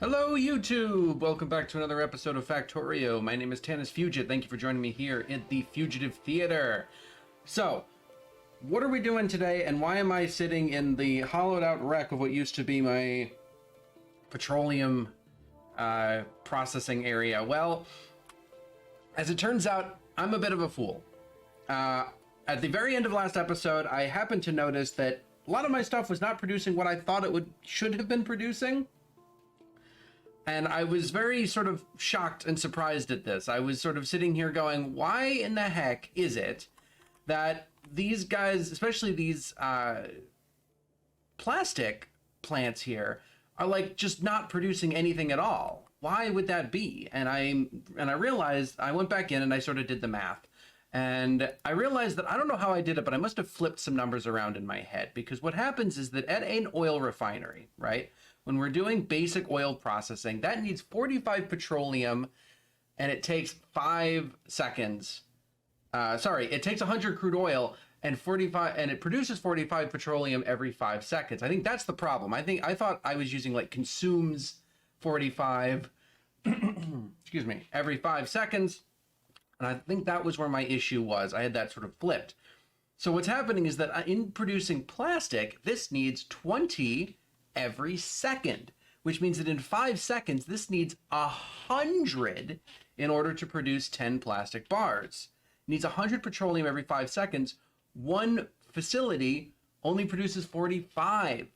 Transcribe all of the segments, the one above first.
Hello YouTube! Welcome back to another episode of Factorio. My name is Tanis Fugit. Thank you for joining me here at the Fugitive Theater. So, what are we doing today and why am I sitting in the hollowed out wreck of what used to be my petroleum processing area? Well, as it turns out, I'm a bit of a fool. At the very end of last episode, I happened to notice that a lot of my stuff was not producing what I thought it should have been producing. And I was very sort of shocked and surprised at this. I was sort of sitting here going, why in the heck is it that these guys, especially these plastic plants here, are like just not producing anything at all? Why would that be? And I realized, I went back in and I sort of did the math. And I realized that I don't know how I did it, but I must have flipped some numbers around in my head, because what happens is that at an oil refinery, right, when we're doing basic oil processing, that needs 45 petroleum and it takes 5 seconds. It takes 100 crude oil and it produces 45 petroleum every 5 seconds. I think that's the problem. I thought I was using like consumes 45 excuse me, every 5 seconds. And I think that was where my issue was. I had that sort of flipped. So what's happening is that in producing plastic, this needs 20 every second, which means that in 5 seconds, this needs 100 in order to produce 10 plastic bars. It needs 100 petroleum every 5 seconds. One facility only produces 45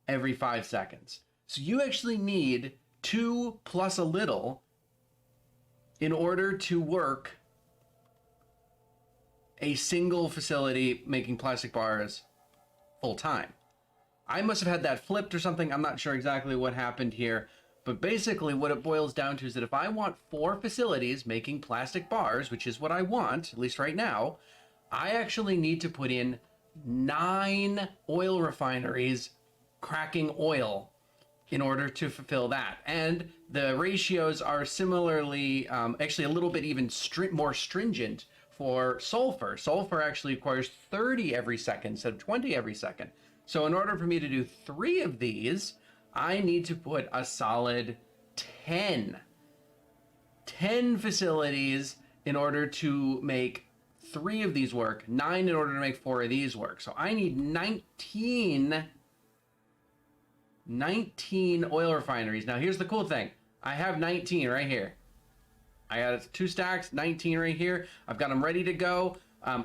every 5 seconds. So you actually need 2 plus a little in order to work a single facility making plastic bars full time. I must have had that flipped or something. I'm not sure exactly what happened here, but basically what it boils down to is that if I want 4 facilities making plastic bars, which is what I want, at least right now, I actually need to put in 9 oil refineries cracking oil in order to fulfill that. And the ratios are similarly, actually a little bit even more stringent for sulfur. Sulfur actually requires 30 every second instead of 20 every second. So in order for me to do 3 of these, I need to put a solid 10 facilities in order to make 3 of these work, 9 in order to make 4 of these work. So I need 19 oil refineries. Now here's the cool thing. I have 19 right here. I got 2 stacks, 19 right here. I've got them ready to go.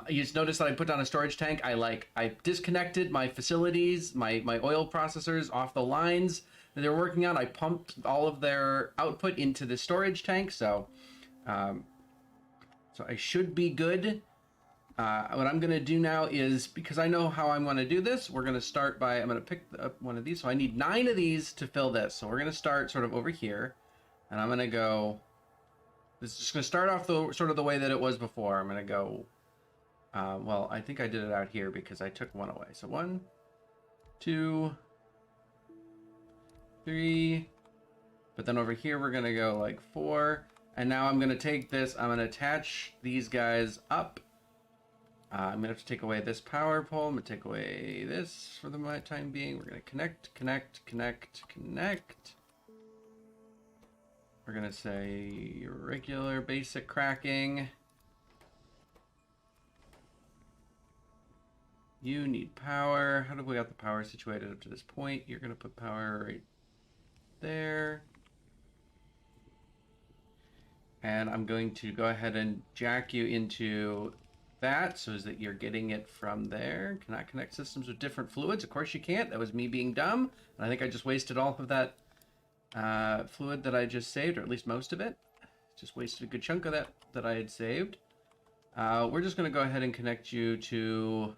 You just notice that I put down a storage tank. I disconnected my facilities, my oil processors off the lines that they're working on. I pumped all of their output into the storage tank. So I should be good. What I'm going to do now is, because I know how I'm going to do this, we're going to start by, I'm going to pick up one of these. So I need 9 of these to fill this. So we're going to start sort of over here, and I'm going to go, this is just going to start off the way that it was before. I'm going to go, well, I think I did it out here because I took 1 away. So 1, 2, 3, but then over here, we're going to go like 4. And now I'm going to take this, I'm going to attach these guys up. I'm gonna have to take away this power pole. I'm gonna take away this for the time being. We're gonna connect. We're gonna say regular basic cracking. You need power. How do we got the power situated up to this point? You're gonna put power right there. And I'm going to go ahead and jack you into that so that you're getting it from there. Cannot connect systems with different fluids. Of course you can't. That was me being dumb. And I think I just wasted all of that fluid that I just saved, or at least most of it. Just wasted a good chunk of that I had saved. We're just going to go ahead and connect you to...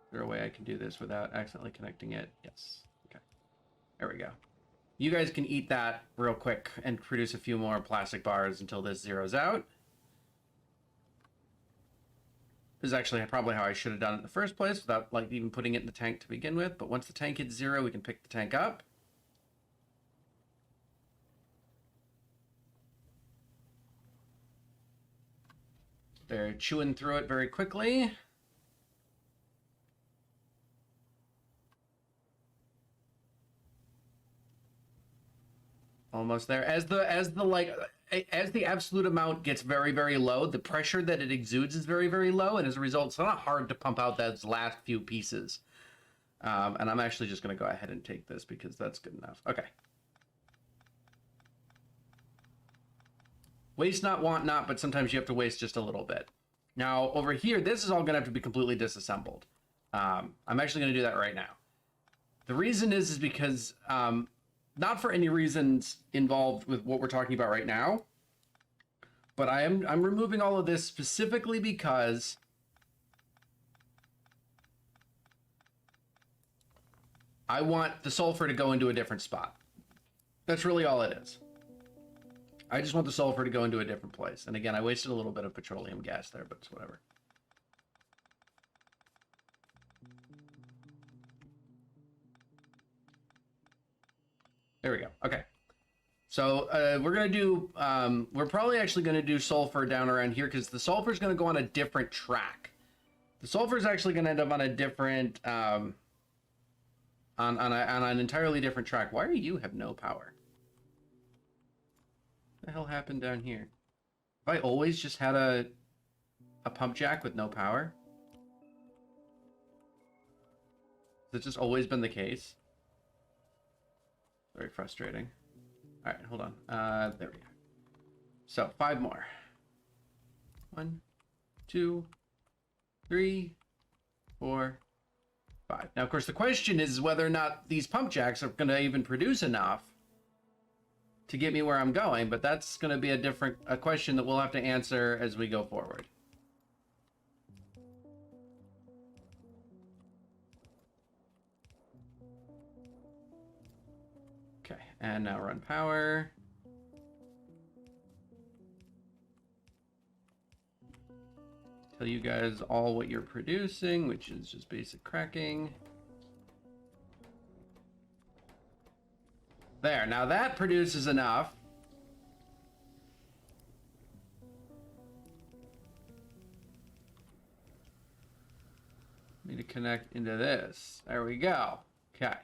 Is there a way I can do this without accidentally connecting it? Yes. Okay. There we go. You guys can eat that real quick and produce a few more plastic bars until this zeroes out. This is actually probably how I should have done it in the first place without like even putting it in the tank to begin with. But once the tank hits 0, we can pick the tank up. They're chewing through it very quickly. almost there. As the absolute amount gets very, very low, the pressure that it exudes is very, very low, and as a result, it's not hard to pump out those last few pieces. And I'm actually just going to go ahead and take this because that's good enough. Okay. Waste not, want not, but sometimes you have to waste just a little bit. Now, over here, this is all going to have to be completely disassembled. I'm actually going to do that right now. The reason is because, not for any reasons involved with what we're talking about right now, but I'm removing all of this specifically because I want the sulfur to go into a different spot. That's really all it is. I just want the sulfur to go into a different place. And again, I wasted a little bit of petroleum gas there, but it's whatever. There we go. Okay. So we're going to do, we're probably actually going to do sulfur down around here because the sulfur is going to go on a different track. The sulfur is actually going to end up on a different, on an entirely different track. Why are you have no power? What the hell happened down here? Have I always just had a pump jack with no power? Has it just always been the case? Very frustrating. All right, hold on. There we go. So 5 more. 1, 2, 3, 4, 5. Now, of course, the question is whether or not these pump jacks are going to even produce enough to get me where I'm going, but that's going to be a question that we'll have to answer as we go forward. Okay, and now run power. Tell you guys all what you're producing, which is just basic cracking. There, now that produces enough. Me to connect into this. There we go. Okay.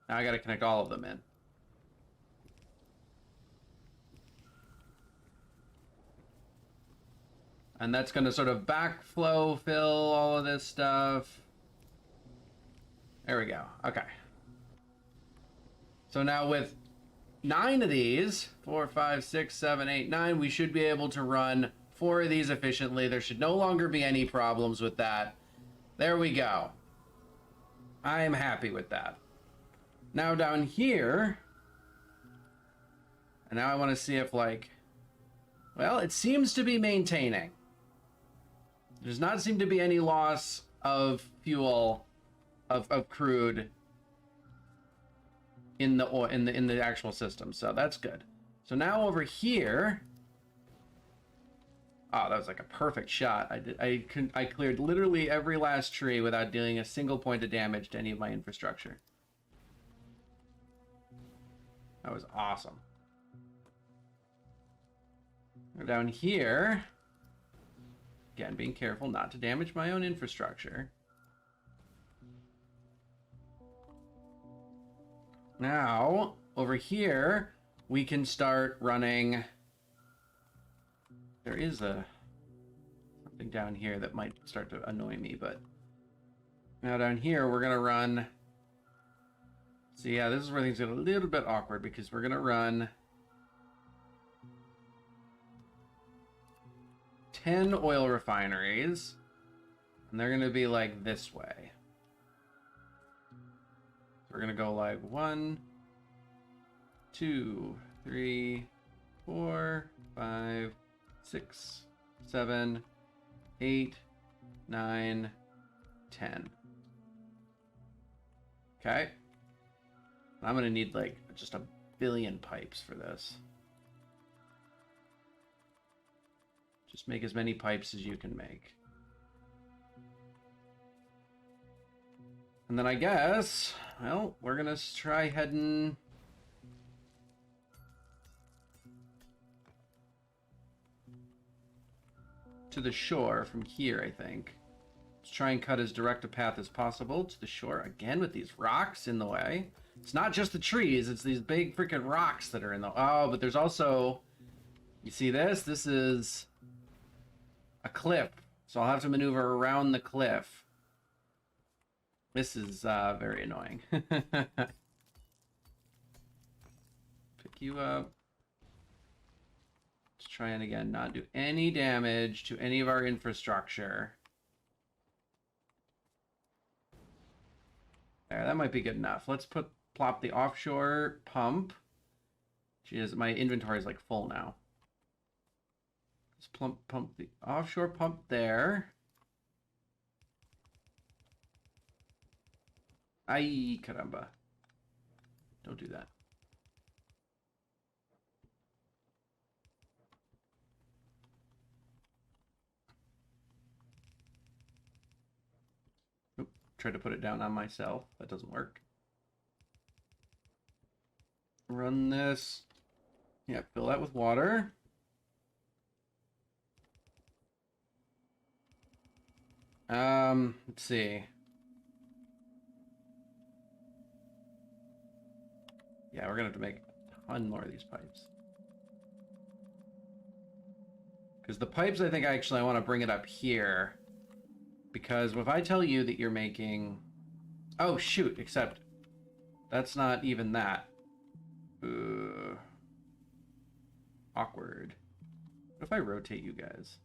Now I got to connect all of them in. And that's going to sort of backflow fill all of this stuff. There we go. Okay. So now with 9 of these, 4, 5, 6, 7, 8, 9, we should be able to run 4 of these efficiently. There should no longer be any problems with that. There we go. I am happy with that. Now down here, and now I want to see if well, it seems to be maintaining. There does not seem to be any loss of fuel, of crude in the actual system, so that's good. So now over here, oh, that was like a perfect shot. I cleared literally every last tree without dealing a single point of damage to any of my infrastructure. That was awesome. Down here, again, being careful not to damage my own infrastructure. Now, over here, we can start running. There is something down here that might start to annoy me, but now down here, we're going to run. So yeah, this is where things get a little bit awkward because we're going to run 10 oil refineries, and they're going to be like this way. We're going to go like 1, 2, 3, 4, 5, 6, 7, 8, 9, 10. Okay. I'm going to need like just a billion pipes for this. Just make as many pipes as you can make. And then I guess, well, we're going to try heading to the shore from here, I think. Let's try and cut as direct a path as possible to the shore, again with these rocks in the way. It's not just the trees, it's these big freaking rocks that are in the... Oh, but there's also... You see this? This is a cliff. So I'll have to maneuver around the cliff. This is very annoying. Pick you up. Let's try and again not do any damage to any of our infrastructure. There, that might be good enough. Let's plop the offshore pump. Jeez, my inventory is like full now. Let's pump the offshore pump there. Ay, caramba. Don't do that. Oop, tried to put it down on myself. That doesn't work. Run this. Yeah, fill that with water. Let's see. Yeah, we're gonna have to make a ton more of these pipes. Because the pipes, I think I want to bring it up here. Because if I tell you that you're making... Oh, shoot, except that's not even that. Awkward. What if I rotate you guys?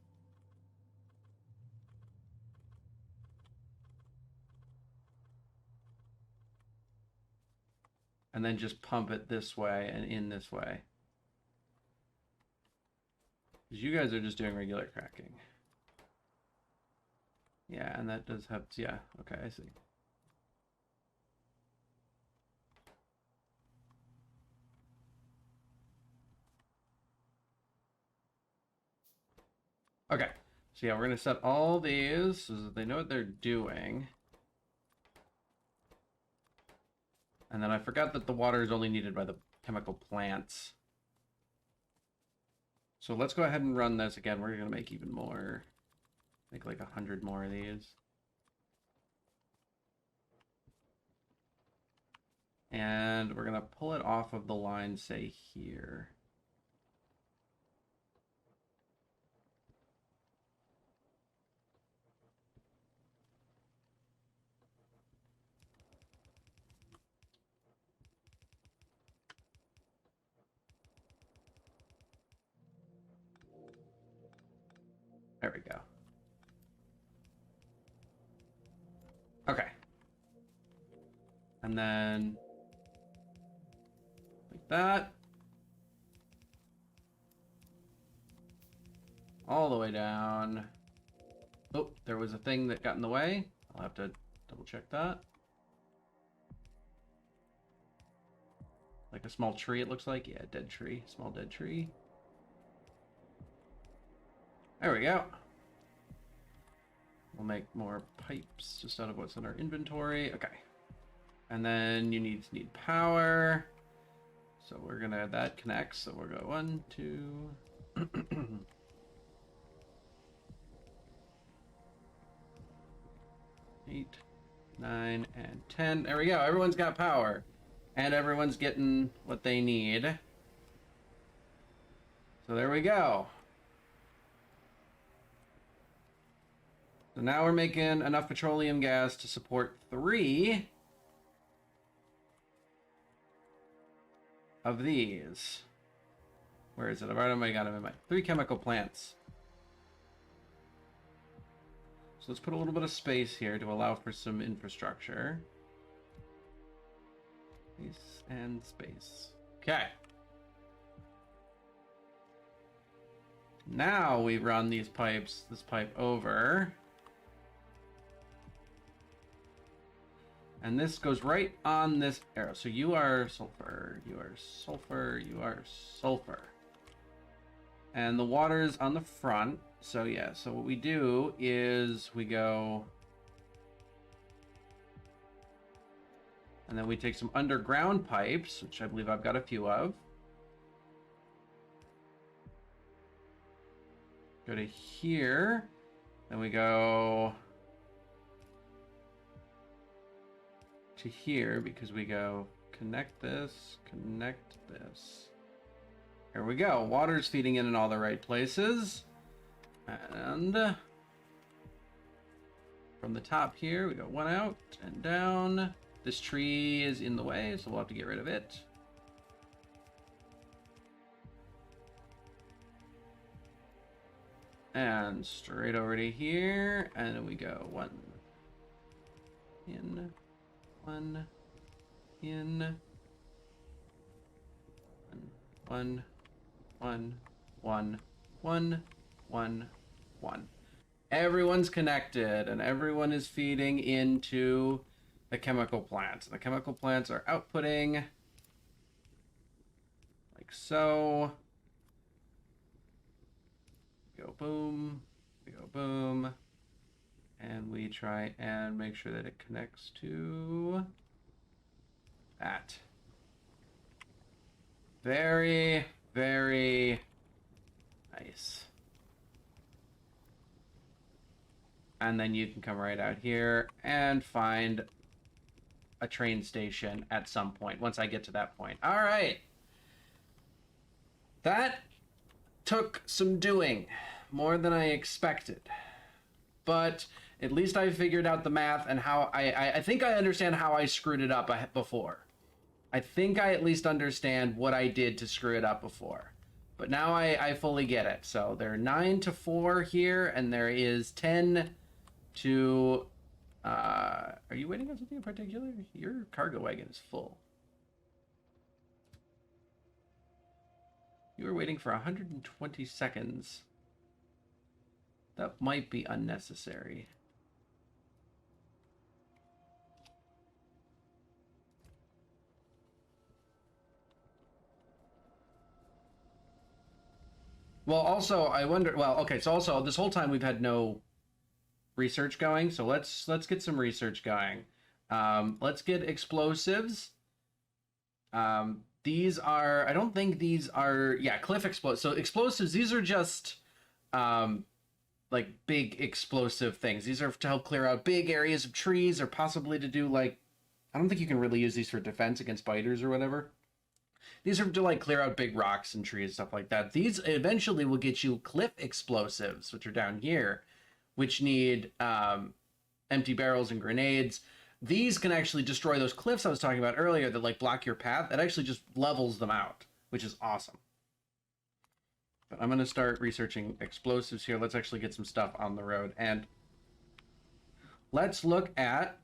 And then just pump it this way and in this way. Because you guys are just doing regular cracking. Yeah, and that does have... Yeah, okay, I see. Okay, so yeah, we're going to set all these so that they know what they're doing. And then I forgot that the water is only needed by the chemical plants. So let's go ahead and run this again. We're going to make even more. Make like 100 more of these. And we're going to pull it off of the line, say, here. There we go. Okay. And then like that. All the way down. Oh, there was a thing that got in the way. I'll have to double check that. Like a small tree, it looks like. Yeah, dead tree. Small dead tree. There we go. We'll make more pipes just out of what's in our inventory. Okay. And then you need power. So we're gonna, that connects. So we'll go 1, 2. 8, 9, and 10. There we go. Everyone's got power. And everyone's getting what they need. So there we go. So now we're making enough petroleum gas to support 3 of these. Where is it? I've already got them in my 3 chemical plants. So let's put a little bit of space here to allow for some infrastructure. Space and space. Okay. Now we run these pipes, this pipe over. And this goes right on this arrow. So you are sulfur, you are sulfur, you are sulfur. And the water's on the front. So yeah, so what we do is we go... And then we take some underground pipes, which I believe I've got a few of. Go to here. Then we go to here because we go connect this, connect this. Here we go. Water's feeding in all the right places. And from the top here, we got one out and down. This tree is in the way, so we'll have to get rid of it. And straight over to here, and then we go one in, one in, one, one, one, one, one, one. Everyone's connected, and everyone is feeding into the chemical plants. The chemical plants are outputting like so. We go boom, we go boom, and we try and make sure that it connects to that. Very, very nice. And then you can come right out here and find a train station at some point, once I get to that point. All right. That took some doing, more than I expected. But at least I figured out the math and how I think I understand how I screwed it up before. I think I at least understand what I did to screw it up before. But now I fully get it. So there are 9 to 4 here, and there is 10 to... are you waiting on something in particular? Your cargo wagon is full. You were waiting for 120 seconds. That might be unnecessary. Well, also, I wonder... Well, okay, so also, this whole time we've had no research going, so let's get some research going. Let's get explosives. These are... I don't think these are... Yeah, cliff explosives. So explosives, these are just... like, big explosive things. These are to help clear out big areas of trees, or possibly to do, like... I don't think you can really use these for defense against spiders or whatever. These are to, like, clear out big rocks and trees, stuff like that. These eventually will get you cliff explosives, which are down here, which need empty barrels and grenades. These can actually destroy those cliffs I was talking about earlier that, like, block your path. It actually just levels them out, which is awesome. But I'm going to start researching explosives here. Let's actually get some stuff on the road. And let's look at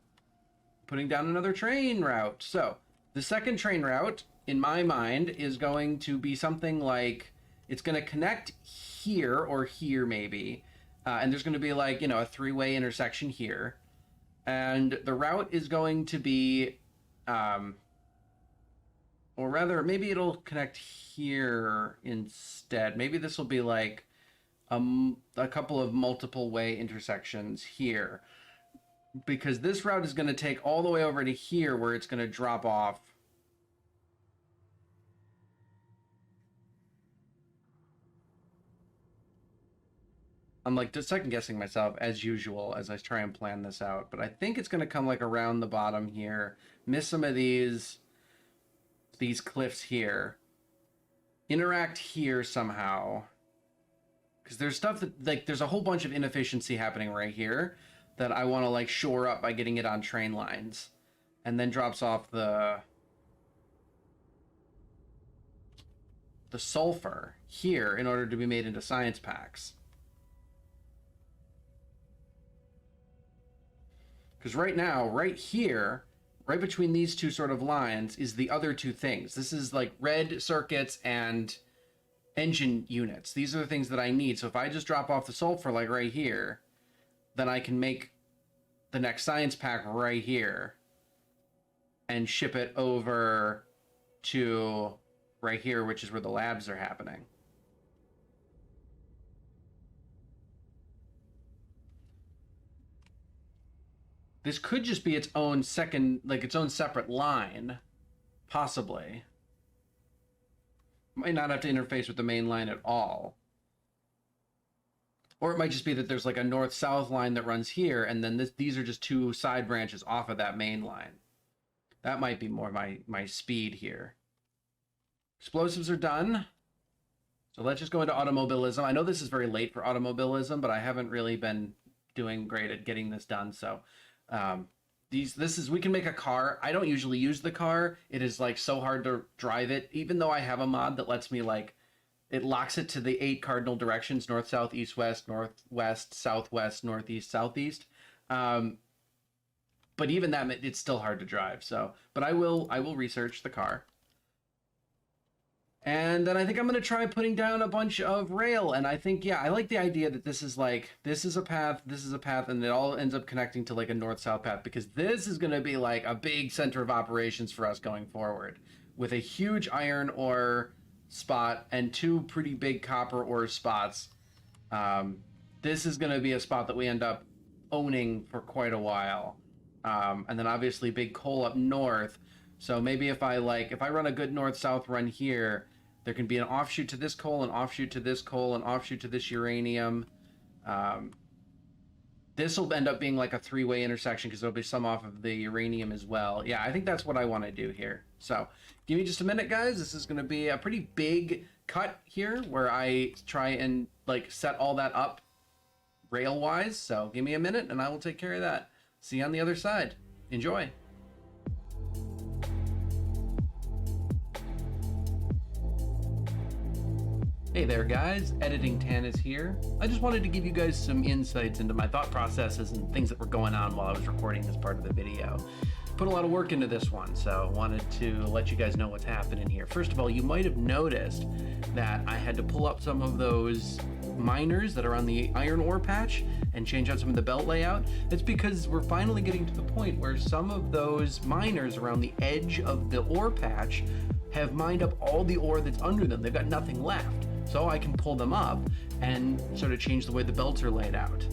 putting down another train route. So the second train route, in my mind, is going to be something like, it's going to connect here or here maybe. And there's going to be, like, you know, a 3-way intersection here. And the route is going to be, or rather, maybe it'll connect here instead. Maybe this will be like a couple of multiple way intersections here. Because this route is going to take all the way over to here where it's going to drop off. I'm like just second guessing myself as usual as I try and plan this out. But I think it's going to come like around the bottom here. Miss some of these cliffs here. Interact here somehow. Because there's stuff that, like, there's a whole bunch of inefficiency happening right here that I want to, like, shore up by getting it on train lines. And then drops off the sulfur here in order to be made into science packs. Because right now, right here, right between these two sort of lines is the other two things. This is like red circuits and engine units. These are the things that I need. So if I just drop off the sulfur like right here, then I can make the next science pack right here and ship it over to right here, which is where the labs are happening. This could just be its own second, like its own separate line, possibly. Might not have to interface with the main line at all. Or it might just be that there's like a north-south line that runs here, and then these are just two side branches off of that main line. That might be more my speed here. Explosives are done. So let's just go into automobilism. I know this is very late for automobilism, but I haven't really been doing great at getting this done. So we can make a car. I don't usually use the car. It is like so hard to drive it, even though I have a mod that lets me like, it locks it to the 8 cardinal directions: north, south, east, west, northwest, southwest, northeast, southeast. But even that, it's still hard to drive. So, but I will research the car. And then I think I'm going to try putting down a bunch of rail. And I think, yeah, I like the idea that this is a path, and it all ends up connecting to like a north-south path, because this is going to be like a big center of operations for us going forward, with a huge iron ore spot and 2 pretty big copper ore spots. This is going to be a spot that we end up owning for quite a while. And then obviously big coal up north. So maybe if I run a good north-south run here, there can be an offshoot to this coal, an offshoot to this coal, an offshoot to this uranium. This will end up being like a 3-way intersection, because there'll be some off of the uranium as well. Yeah, I think that's what I want to do here. So give me just a minute, guys. This is going to be a pretty big cut here where I try and like set all that up rail-wise. So give me a minute and I will take care of that. See you on the other side. Enjoy. Hey there guys, Editing Tan is here. I just wanted to give you guys some insights into my thought processes and things that were going on while I was recording this part of the video. Put a lot of work into this one, so wanted to let you guys know what's happening here. First of all, you might have noticed that I had to pull up some of those miners that are on the iron ore patch and change out some of the belt layout. It's because we're finally getting to the point where some of those miners around the edge of the ore patch have mined up all the ore that's under them. They've got nothing left. So I can pull them up and sort of change the way the belts are laid out.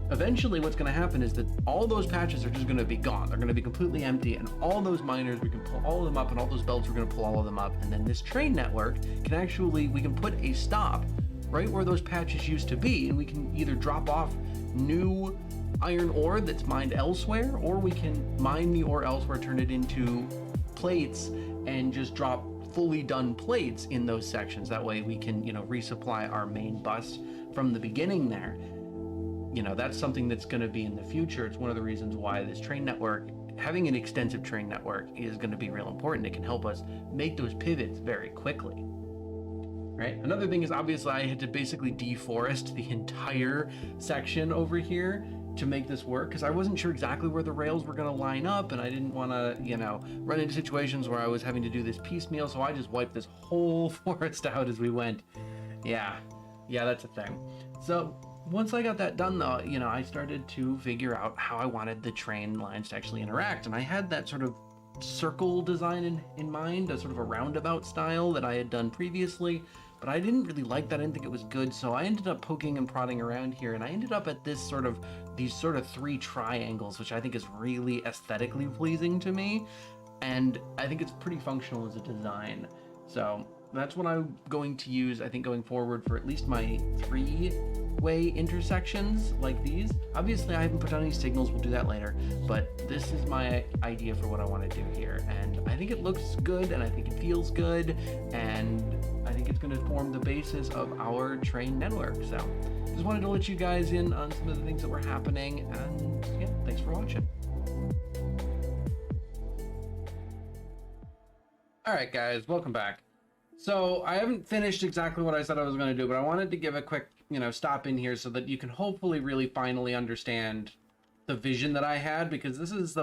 Eventually what's going to happen is that all those patches are just going to be gone. They're going to be completely empty, and all those miners, we can pull all of them up, and all those belts, we're going to pull all of them up. And then this train network we can put a stop right where those patches used to be, and we can either drop off new iron ore that's mined elsewhere, or we can mine the ore elsewhere, turn it into plates, and just drop fully done plates in those sections. That way we can, resupply our main bus from the beginning there. That's something that's going to be in the future. It's one of the reasons why this train network, having an extensive train network, is going to be real important. It can help us make those pivots very quickly. Right? Another thing is, obviously I had to basically deforest the entire section over here to make this work, because I wasn't sure exactly where the rails were going to line up, and I didn't want to, run into situations where I was having to do this piecemeal, so I just wiped this whole forest out as we went. Yeah, that's a thing. So once I got that done, though, I started to figure out how I wanted the train lines to actually interact, and I had that sort of circle design in mind, a sort of a roundabout style that I had done previously, but I didn't really like that. I didn't think it was good, so I ended up poking and prodding around here, and I ended up at these sort of 3 triangles, which I think is really aesthetically pleasing to me, and I think it's pretty functional as a design. So that's what I'm going to use, I think, going forward for at least my 3-way intersections like these. Obviously I haven't put down any signals, we'll do that later, but this is my idea for what I want to do here, and I think it looks good, and I think it feels good, and I think it's going to form the basis of our train network. So just wanted to let you guys in on some of the things that were happening, and yeah, thanks for watching. Alright guys, welcome back. So I haven't finished exactly what I said I was going to do, but I wanted to give a quick, stop in here so that you can hopefully really finally understand the vision that I had, because this is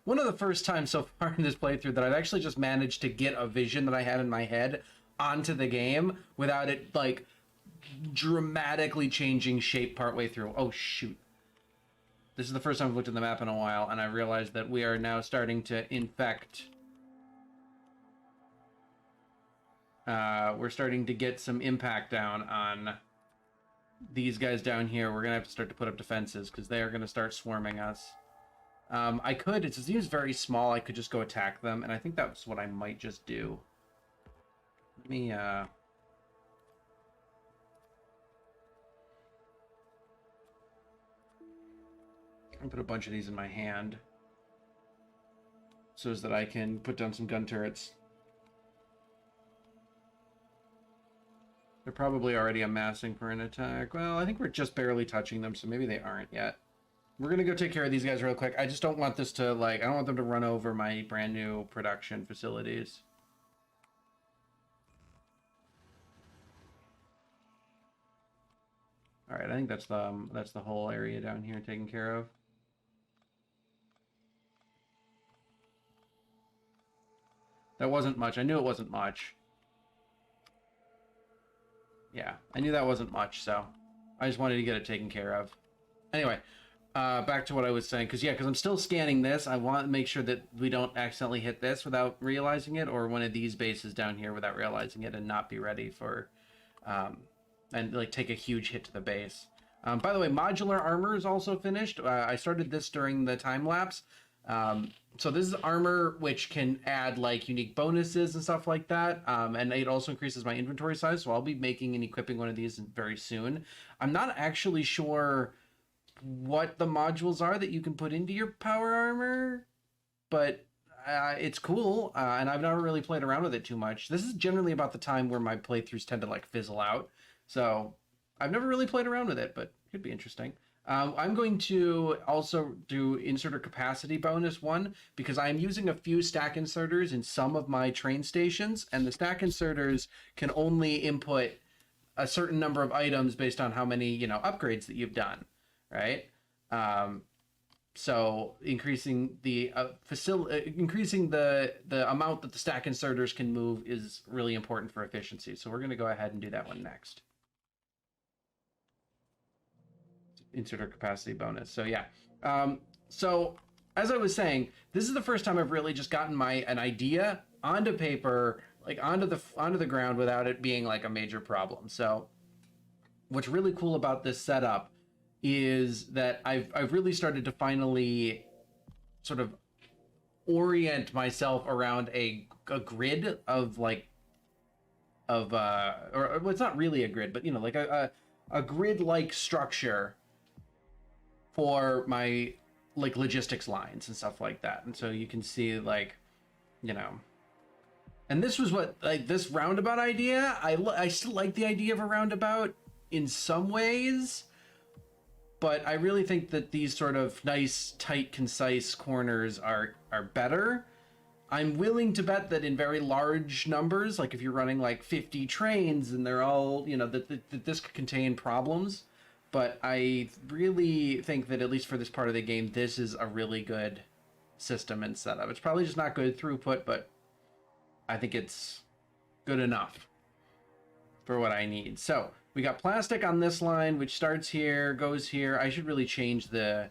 one of the first times so far in this playthrough that I've actually just managed to get a vision that I had in my head onto the game without it like dramatically changing shape partway through. Oh shoot. This is the first time I've looked at the map in a while, and I realized that we are now starting to infect. We're starting to get some impact down on these guys down here. We're gonna have to start to put up defenses because they are gonna start swarming us. It seems very small, I could just go attack them, and I think that's what I might just do. Let me, I can put a bunch of these in my hand. so as that I can put down some gun turrets. They're probably already amassing for an attack. Well, I think we're just barely touching them, so maybe they aren't yet. We're going to go take care of these guys real quick. I just don't want this to, like, I don't want them to run over my brand new production facilities. All right, I think that's the whole area down here taken care of. That wasn't much. I knew it wasn't much. Yeah, I knew that wasn't much, so I just wanted to get it taken care of. Anyway, back to what I was saying, because I'm still scanning this. I want to make sure that we don't accidentally hit this without realizing it, or one of these bases down here without realizing it, and not be ready for, and like take a huge hit to the base. By the way, modular armor is also finished. I started this during the time lapse. So this is armor which can add like unique bonuses and stuff like that. And it also increases my inventory size. So I'll be making and equipping one of these very soon. I'm not actually sure what the modules are that you can put into your power armor, but it's cool. And I've never really played around with it too much. This is generally about the time where my playthroughs tend to like fizzle out. So I've never really played around with it, but it could be interesting. I'm going to also do inserter capacity bonus 1 because I'm using a few stack inserters in some of my train stations, and the stack inserters can only input a certain number of items based on how many, upgrades that you've done, right? So increasing the increasing the amount that the stack inserters can move is really important for efficiency. So we're going to go ahead and do that one next. Inserter capacity bonus. So yeah. So as I was saying, this is the first time I've really just gotten an idea onto paper, like onto the ground without it being like a major problem. So what's really cool about this setup is that I've really started to finally sort of orient myself around a grid of like well, it's not really a grid, but like a grid-like structure for my like logistics lines and stuff like that. And so you can see like, and this was what, like this roundabout idea, I still like the idea of a roundabout in some ways, but I really think that these sort of nice, tight, concise corners are better. I'm willing to bet that in very large numbers, like if you're running like 50 trains and they're all, that this could contain problems. But I really think that at least for this part of the game, this is a really good system and setup. It's probably just not good throughput, but I think it's good enough for what I need. So we got plastic on this line, which starts here, goes here. I should really change the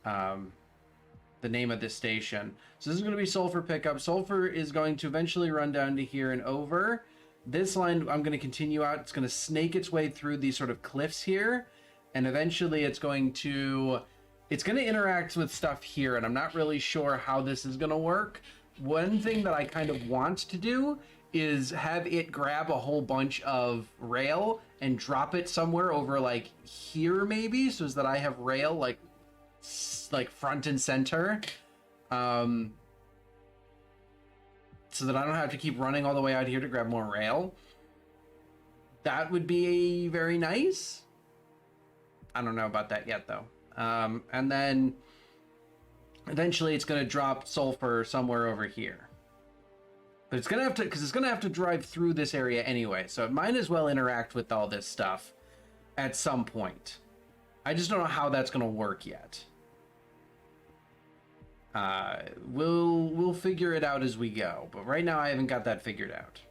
name of this station. So this is going to be sulfur pickup. Sulfur is going to eventually run down to here and over. This line I'm going to continue out. It's going to snake its way through these sort of cliffs here. And eventually it's going to interact with stuff here, and I'm not really sure how this is going to work. One thing that I kind of want to do is have it grab a whole bunch of rail and drop it somewhere over like here maybe, so that I have rail like front and center, so that I don't have to keep running all the way out here to grab more rail. That would be very nice. I don't know about that yet, though. And then eventually it's going to drop sulfur somewhere over here. But it's going to have to, because it's going to have to drive through this area anyway. So it might as well interact with all this stuff at some point. I just don't know how that's going to work yet. We'll figure it out as we go. But right now I haven't got that figured out.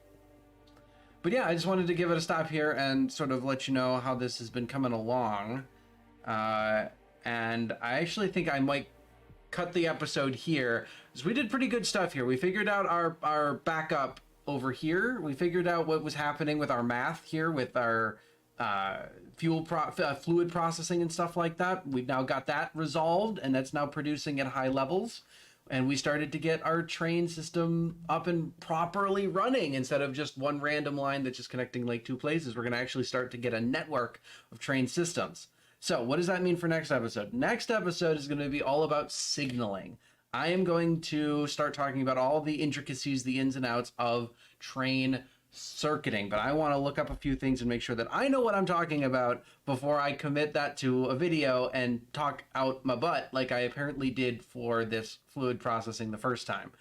But yeah, I just wanted to give it a stop here and sort of let you know how this has been coming along. And I actually think I might cut the episode here, because we did pretty good stuff here. We figured out our backup over here. We figured out what was happening with our math here with our fluid processing and stuff like that. We've now got that resolved, and that's now producing at high levels. And we started to get our train system up and properly running instead of just one random line that's just connecting like two places. We're going to actually start to get a network of train systems. So what does that mean for next episode? Next episode is going to be all about signaling. I am going to start talking about all the intricacies, the ins and outs of train circuiting, but I want to look up a few things and make sure that I know what I'm talking about before I commit that to a video and talk out my butt like I apparently did for this fluid processing the first time.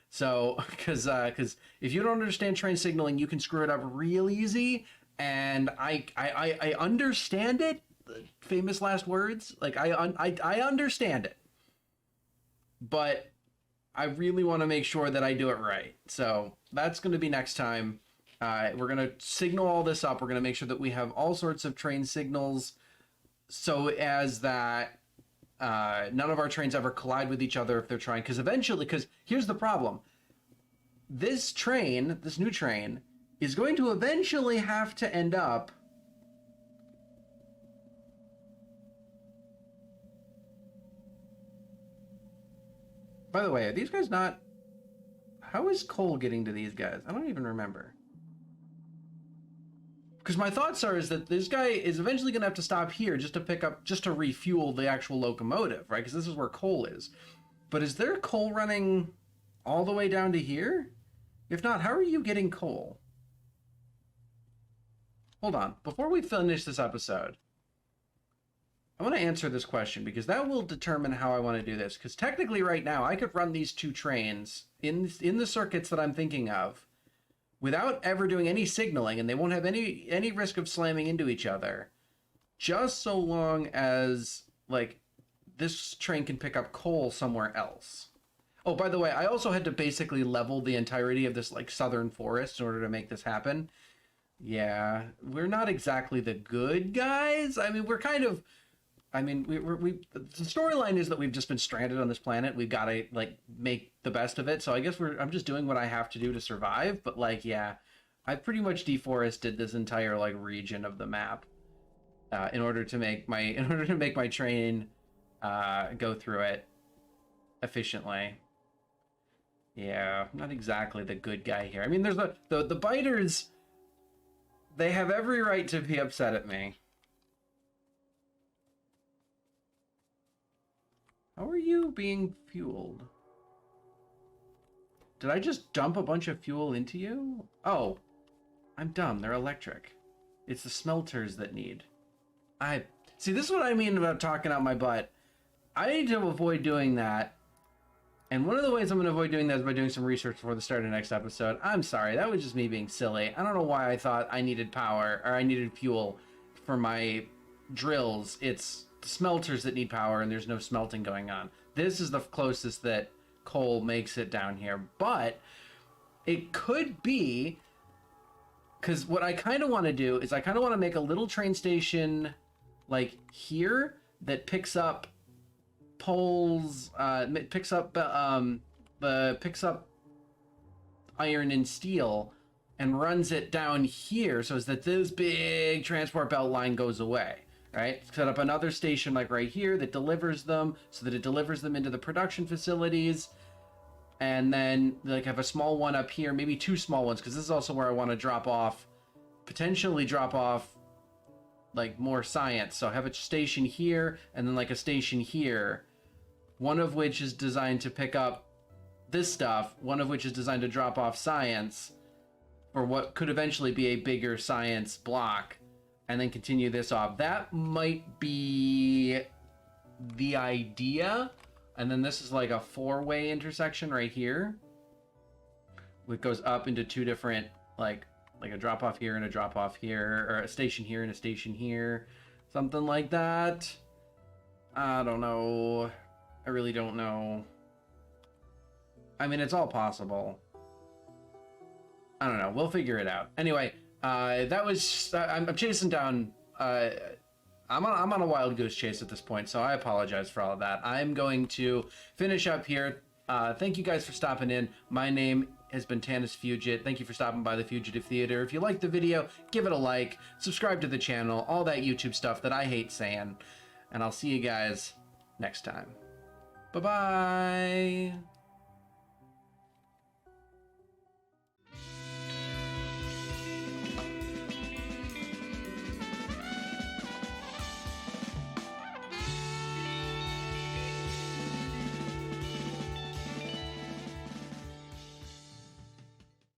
So, because if you don't understand train signaling, you can screw it up real easy. And I understand it. Famous last words. Like I understand it, but I really want to make sure that I do it right. So that's going to be next time. We're going to signal all this up. We're going to make sure that we have all sorts of train signals so as that none of our trains ever collide with each other if they're trying. Because eventually, because here's the problem. This train, this new train, is going to eventually have to end up by the way, are these guys not... How is coal getting to these guys? I don't even remember. Because my thoughts are is that this guy is eventually going to have to stop here just to pick up, just to refuel the actual locomotive, right? Because this is where coal is. But is there coal running all the way down to here? If not, how are you getting coal? Hold on. Before we finish this episode, I want to answer this question because that will determine how I want to do this. Because technically right now, I could run these two trains in the circuits that I'm thinking of without ever doing any signaling, and they won't have any risk of slamming into each other, just so long as, like, this train can pick up coal somewhere else. Oh, by the way, I also had to basically level the entirety of this, like, southern forest in order to make this happen. Yeah, we're not exactly the good guys. I mean, we're kind of... I mean, the storyline is that we've just been stranded on this planet. We've got to, like, make the best of it. So I guess I'm just doing what I have to do to survive. But, like, yeah, I pretty much deforested this entire, like, region of the map in order to make my train go through it efficiently. Yeah, not exactly the good guy here. I mean, there's the biters. They have every right to be upset at me. How are you being fueled? Did I just dump a bunch of fuel into you? Oh, I'm dumb. They're electric. It's the smelters that need. See, this is what I mean about talking out my butt. I need to avoid doing that. And one of the ways I'm going to avoid doing that is by doing some research before the start of the next episode. I'm sorry. That was just me being silly. I don't know why I thought I needed power or I needed fuel for my drills. It's smelters that need power and there's no smelting going on. This is the closest that coal makes it down here, but it could be because what I kind of want to do is I kind of want to make a little train station like here that picks up poles, picks up iron and steel and runs it down here so that this big transport belt line goes away. Right? Set up another station like right here that delivers them so that it delivers them into the production facilities. And then like have a small one up here, maybe two small ones, because this is also where I want to potentially drop off like more science. So have a station here and then like a station here, one of which is designed to pick up this stuff, one of which is designed to drop off science for what could eventually be a bigger science block. And then continue this off. That might be the idea. And then this is like a four-way intersection right here. It goes up into two different, like a drop-off here and a drop-off here, or a station here and a station here. Something like that. I don't know. I really don't know. I mean, it's all possible. I don't know. We'll figure it out. Anyway, that was I'm chasing down I'm on a wild goose chase at this point, so I apologize for all of that. I'm going to finish up here. Thank you guys for stopping in. My name has been Tanis Fugit. Thank you for stopping by the Fugitive Theater. If you liked the video, give it a like, subscribe to the channel, all that YouTube stuff that I hate saying, and I'll see you guys next time. Bye-bye.